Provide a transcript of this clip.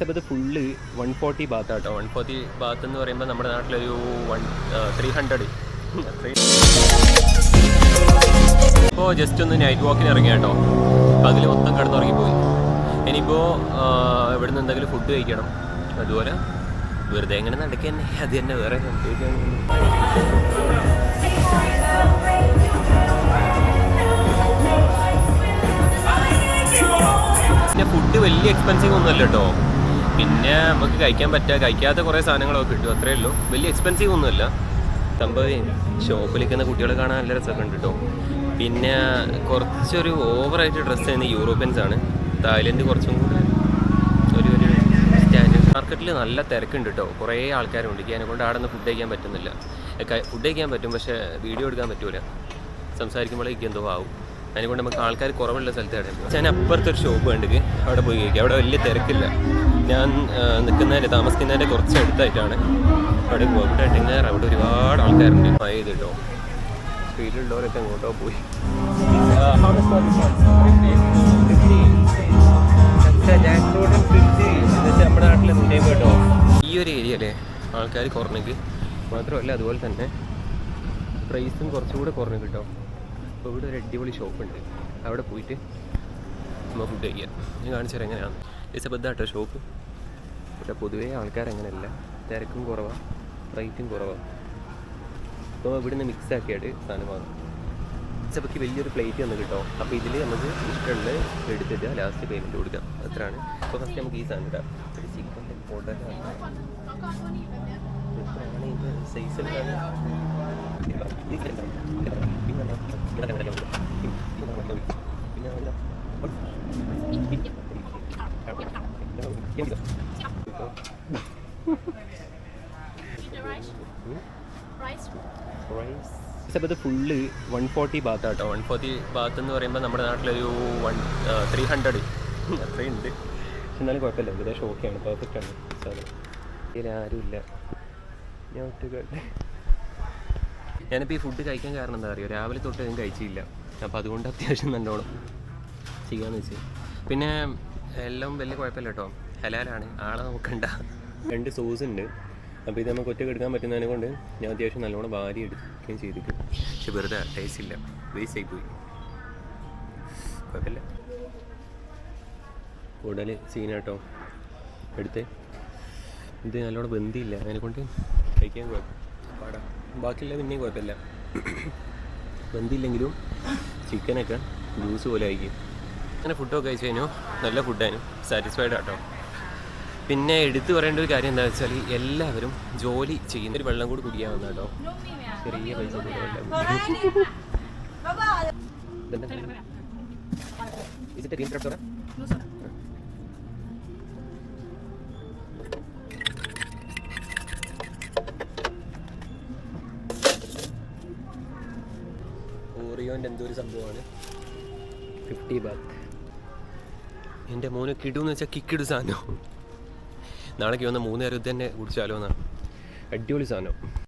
ഇത് ഫുള്ള് 140 ബാത്താട്ടോ. 140 ബാത്ത് എന്ന് പറയുമ്പോൾ നമ്മുടെ നാട്ടിലൊരു 300. ഇപ്പോൾ ജസ്റ്റ് ഒന്ന് നൈറ്റ് വാക്കിന് ഇറങ്ങിയ കേട്ടോ. അപ്പോൾ അതിൽ മൊത്തം കിടന്നുറങ്ങിപ്പോയി. ഇനിയിപ്പോൾ ഇവിടുന്ന് എന്തെങ്കിലും ഫുഡ് കഴിക്കണം. അതുപോലെ വെറുതെ എങ്ങനെ നടക്കുക തന്നെ, അത് തന്നെ വേറെ പിന്നെ ഫുഡ് വലിയ എക്സ്പെൻസീവ് ഒന്നുമല്ല കേട്ടോ. പിന്നെ നമുക്ക് കഴിക്കാത്ത കുറേ സാധനങ്ങളൊക്കെ കിട്ടും, അത്രയേ ഉള്ളൂ. വലിയ എക്സ്പെൻസീവ് ഒന്നുമല്ല സംഭവം. ഷോപ്പിലിരിക്കുന്ന കുട്ടികളെ കാണാൻ നല്ല രസമൊക്കെ ഉണ്ട് കേട്ടോ. പിന്നെ കുറച്ചൊരു ഓവറായിട്ട് ഡ്രസ്സ് ചെയ്യുന്ന യൂറോപ്യൻസ് ആണ്. തായ്ലൻഡ് കുറച്ചും കൂടെ ഒരു സ്റ്റാൻഡേർഡ്. മാർക്കറ്റിൽ നല്ല തിരക്കുണ്ട് കേട്ടോ. കുറേ ആൾക്കാരുണ്ട്. അതിനെ കൊണ്ട് അവിടെ നിന്ന് ഫുഡ് കഴിക്കാൻ പറ്റുന്നില്ല. ഫുഡ് കഴിക്കാൻ പറ്റും, പക്ഷേ വീഡിയോ എടുക്കാൻ പറ്റൂല. സംസാരിക്കുമ്പോഴേക്ക് എന്തോ ആവും. അതിനെക്കൊണ്ട് നമുക്ക് ആൾക്കാർ കുറവുള്ള സ്ഥലത്ത് കിടക്കും. ഞാൻ അപ്പുറത്തൊരു ഷോപ്പ് കണ്ടിട്ട് അവിടെ പോയി കഴിക്കുക. അവിടെ വലിയ തിരക്കില്ല. ഞാൻ താമസിക്കുന്നതിൻ്റെ കുറച്ച് അടുത്തായിട്ടാണ്. അവിടെ പോയിട്ടാണെങ്കിൽ അവിടെ ഒരുപാട് ആൾക്കാരുണ്ട്. മഴ ചെയ്തിട്ടോ സ്ട്രീറ്റിലുള്ളവരൊക്കെ അങ്ങോട്ടോ പോയി. നമ്മുടെ നാട്ടിൽ മുന്നേ കേട്ടോ. ഈ ഒരു ഏരിയയിലെ ആൾക്കാർ കുറഞ്ഞെങ്കിൽ മാത്രമല്ല, അതുപോലെ തന്നെ പ്രൈസും കുറച്ചുകൂടെ കുറഞ്ഞു കിട്ടോ. അപ്പോൾ ഇവിടെ ഒരു അടിപൊളി ഷോപ്പുണ്ട്. അവിടെ പോയിട്ട് നമ്മൾ ഫുഡ് കഴിക്കുക. ഞാൻ കാണിച്ചു തരാം എങ്ങനെയാണ്. ഇസബദ്ധാട്ടോ ഷോപ്പ്. ഇവിടെ പൊതുവേ ആൾക്കാരങ്ങനെയല്ല, തിരക്കും കുറവാണ്, റേറ്റും കുറവാണ്. അപ്പോൾ ഇവിടുന്ന് മിക്സ് ആക്കിയിട്ട് സാധനം വാങ്ങും. ഇസബയ്ക്ക് വലിയൊരു പ്ലേറ്റ് വന്ന് കിട്ടോ. അപ്പോൾ ഇതിൽ നമുക്ക് ഇഷ്ടമുള്ള എടുത്തിട്ട് ലാസ്റ്റ് പേയ്മെൻറ്റ് കൊടുക്കാം. അത്രയാണ്. അപ്പോൾ ഫസ്റ്റ് നമുക്ക് ഈ സാധനം ഇടാം. ഒരു ചിക്കൻ്റെ ഓർഡർ എത്രയാണ് ഇത് സൈസിൽ ഇത് ഫുള്ള് 140 ബാത്താട്ടോ. 140 ബാത്ത് എന്ന് പറയുമ്പോൾ നമ്മുടെ നാട്ടിലൊരു 300 അത്രയുണ്ട്. പക്ഷെ എന്നാലും കുഴപ്പമില്ല, ഏകദേശം ഓക്കെയാണ്, പെർഫെക്റ്റാണ് സാധനം. ഇതിൽ ആരുമില്ല, ഞാൻ ഒറ്റയ്ക്ക്. ഞാനിപ്പോൾ ഈ ഫുഡ് കഴിക്കാൻ കാരണം എന്താ പറയുക, രാവിലെ തൊട്ട് ഞാൻ കഴിച്ചില്ല. അപ്പോൾ അതുകൊണ്ട് അത്യാവശ്യം നല്ലോണം ചെയ്യാമെന്ന് വെച്ച്. പിന്നെ എല്ലാം വലിയ കുഴപ്പമില്ല കേട്ടോ, ഹലാലാണ്, ആളെ നോക്കണ്ട. 2 സോസ് ഉണ്ട്. അപ്പോൾ ഇത് നമുക്ക് ഒറ്റയ്ക്ക് എടുക്കാൻ പറ്റുന്നതിനെ കൊണ്ട് ഞാൻ അത്യാവശ്യം നല്ലോണം വാരി എടുക്കുകയും ചെയ്തിട്ട്. പക്ഷെ വെറുതെ ടേസ്റ്റ് ഇല്ല, വേസ്റ്റ് ആയിപ്പോയി. കുഴപ്പമില്ല, കൂടുതൽ സീനാട്ടോ എടുത്ത്. ഇത് നല്ലോണം ബന്ധിയില്ല, അതിനെക്കൊണ്ട് കഴിക്കാൻ പാടാ. ബാക്കിയുള്ള പിന്നെയും കുഴപ്പമില്ല. ബന്ധിയില്ലെങ്കിലും ചിക്കനൊക്കെ ജ്യൂസ് പോലെ ആയിരിക്കും. അങ്ങനെ ഫുഡൊക്കെ കഴിച്ച് കഴിഞ്ഞു, നല്ല ഫുഡായിരുന്നു, സാറ്റിസ്ഫൈഡ് ആട്ടോ. പിന്നെ എടുത്തു പറയേണ്ട ഒരു കാര്യം എന്താ വെച്ചാൽ, എല്ലാവരും ജോലി ചെയ്യുന്ന ഒരു വെള്ളം കൂടി കുടിക്കാൻ വന്ന കേട്ടോ. ചെറിയ പൈസ ഓറിയോൻ്റെ എന്തോ ഒരു സംഭവമാണ്. 50 ബാത്ത്. എൻ്റെ മോന് കിടുന്ന് വെച്ചാൽ കിക്കിടു സാധനം. നാളേക്ക് വന്ന 3 നേരം ഇത് തന്നെ കുടിച്ചാലോ എന്നാണ്. അടിപൊളി സാധനം.